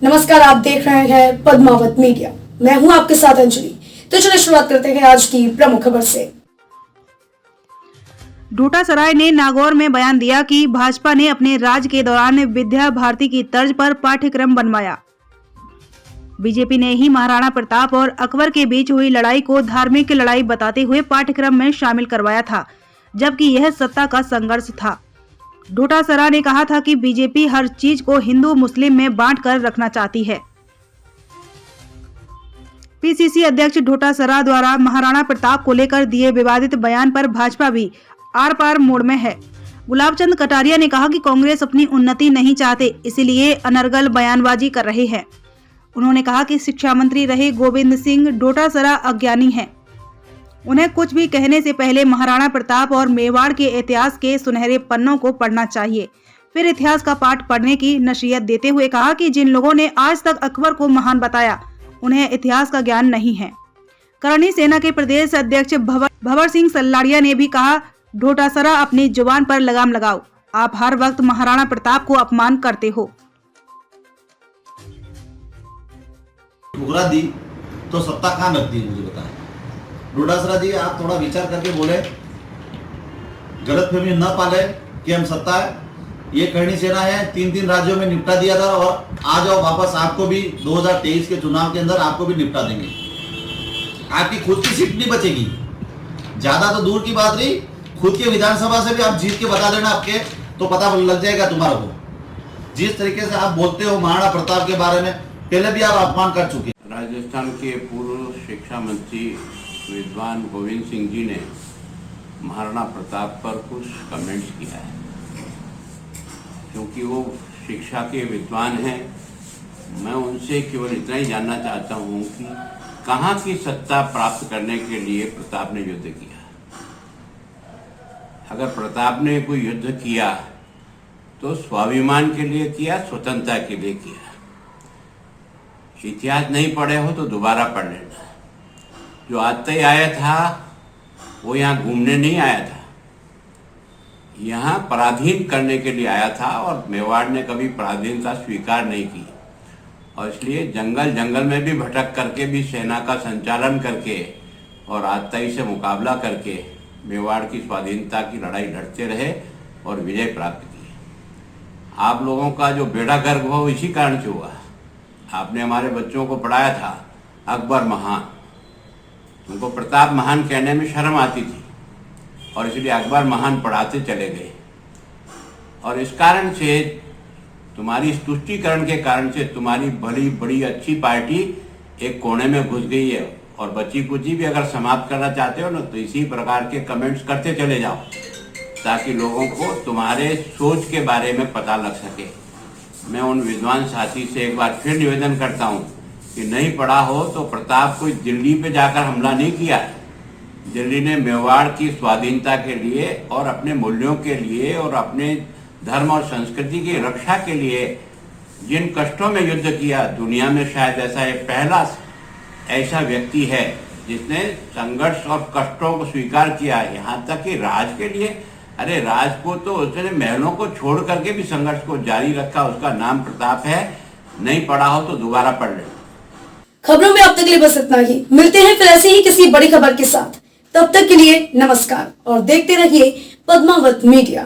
नमस्कार, आप देख रहे हैं पद्मावत मीडिया। मैं हूं आपके साथ अंजलि। तो चलिए शुरुआत करते हैं आज की प्रमुख खबर से। डोटासरा ने नागौर में बयान दिया कि भाजपा ने अपने राज के दौरान विद्या भारती की तर्ज पर पाठ्यक्रम बनवाया। बीजेपी ने ही महाराणा प्रताप और अकबर के बीच हुई लड़ाई को धार्मिक लड़ाई बताते हुए पाठ्यक्रम में शामिल करवाया था, जबकि यह सत्ता का संघर्ष था। डोटासरा ने कहा था कि बीजेपी हर चीज को हिंदू मुस्लिम में बांट कर रखना चाहती है। पीसीसी अध्यक्ष डोटासरा द्वारा महाराणा प्रताप को लेकर दिए विवादित बयान पर भाजपा भी आर पार मोड़ में है। गुलाबचंद कटारिया ने कहा कि कांग्रेस अपनी उन्नति नहीं चाहते, इसीलिए अनर्गल बयानबाजी कर रहे हैं। उन्होंने कहा कि शिक्षा मंत्री रहे गोविंद सिंह डोटासरा अज्ञानी हैं। उन्हें कुछ भी कहने से पहले महाराणा प्रताप और मेवाड़ के इतिहास के सुनहरे पन्नों को पढ़ना चाहिए, फिर इतिहास का पाठ पढ़ने की नसीहत देते हुए कहा कि जिन लोगों ने आज तक अकबर को महान बताया, उन्हें इतिहास का ज्ञान नहीं है। करणी सेना के प्रदेश अध्यक्ष भंवर सिंह सल्लाड़िया ने भी कहा, डोटासरा अपनी जुबान पर लगाम लगाओ, आप हर वक्त महाराणा प्रताप को अपमान करते हो। ठुकरा दी तो सत्ता कहाँ लगती है, मुझे बताएं। डोटासरा जी, आप थोड़ा विचार करके बोले, गलतफहमी न पाले कि हम सत्ता है। ये करणी सेना है, 3 राज्यों में निपटा दिया था और आ जाओ वापस, आपको भी 2023 के चुनाव के अंदर आपको भी निपटा देंगे। आपकी खुद की सीट नहीं बचेगी, ज्यादा तो दूर की बात रही, खुद के विधानसभा से भी आप जीत के बता देना, आपके तो पता लग जाएगा तुम्हारा को। जिस तरीके से आप बोलते हो महाराणा प्रताप के बारे में, पहले भी आप अपमान कर चुके। राजस्थान के पूर्व शिक्षा मंत्री विद्वान गोविंद सिंह जी ने महाराणा प्रताप पर कुछ कमेंट्स किया है। क्योंकि वो शिक्षा के विद्वान हैं, मैं उनसे केवल इतना ही जानना चाहता हूँ कि कहाँ की सत्ता प्राप्त करने के लिए प्रताप ने युद्ध किया। अगर प्रताप ने कोई युद्ध किया तो स्वाभिमान के लिए किया, स्वतंत्रता के लिए किया। इतिहास नहीं पढ़े हो तो दोबारा पढ़ लेना। जो आता ही आया था वो यहाँ घूमने नहीं आया था, यहाँ पराधीन करने के लिए आया था, और मेवाड़ ने कभी पराधीनता स्वीकार नहीं की। और इसलिए जंगल जंगल में भी भटक करके भी सेना का संचालन करके और आतताई से मुकाबला करके मेवाड़ की स्वाधीनता की लड़ाई लड़ते रहे और विजय प्राप्त की। आप लोगों का जो बेड़ा गर्क हुआ इसी कारण से हुआ। आपने हमारे बच्चों को पढ़ाया था अकबर महान, उनको प्रताप महान कहने में शर्म आती थी और इसलिए अकबर महान पढ़ाते चले गए। और इस कारण से तुम्हारी इस तुष्टीकरण के कारण से तुम्हारी बड़ी बड़ी अच्छी पार्टी एक कोने में घुस गई है। और बची कुची भी अगर समाप्त करना चाहते हो ना, तो इसी प्रकार के कमेंट्स करते चले जाओ, ताकि लोगों को तुम्हारे सोच के बारे में पता लग सके। मैं उन विद्वान साथी से एक बार फिर निवेदन करता हूँ कि नहीं पढ़ा हो तो प्रताप कोई दिल्ली पे जाकर हमला नहीं किया है। दिल्ली ने मेवाड़ की स्वाधीनता के लिए और अपने मूल्यों के लिए और अपने धर्म और संस्कृति की रक्षा के लिए जिन कष्टों में युद्ध किया, दुनिया में शायद ऐसा एक पहला ऐसा व्यक्ति है जिसने संघर्ष और कष्टों को स्वीकार किया। यहाँ तक कि राज के लिए, अरे राज को तो उसने महलों को छोड़ करके भी संघर्ष को जारी रखा, उसका नाम प्रताप है। नहीं पढ़ा हो तो दोबारा पढ़ ले। खबरों में अब तक के लिए बस इतना ही। मिलते हैं फिर ऐसे ही किसी बड़ी खबर के साथ। तब तक के लिए नमस्कार और देखते रहिए पद्मावत मीडिया।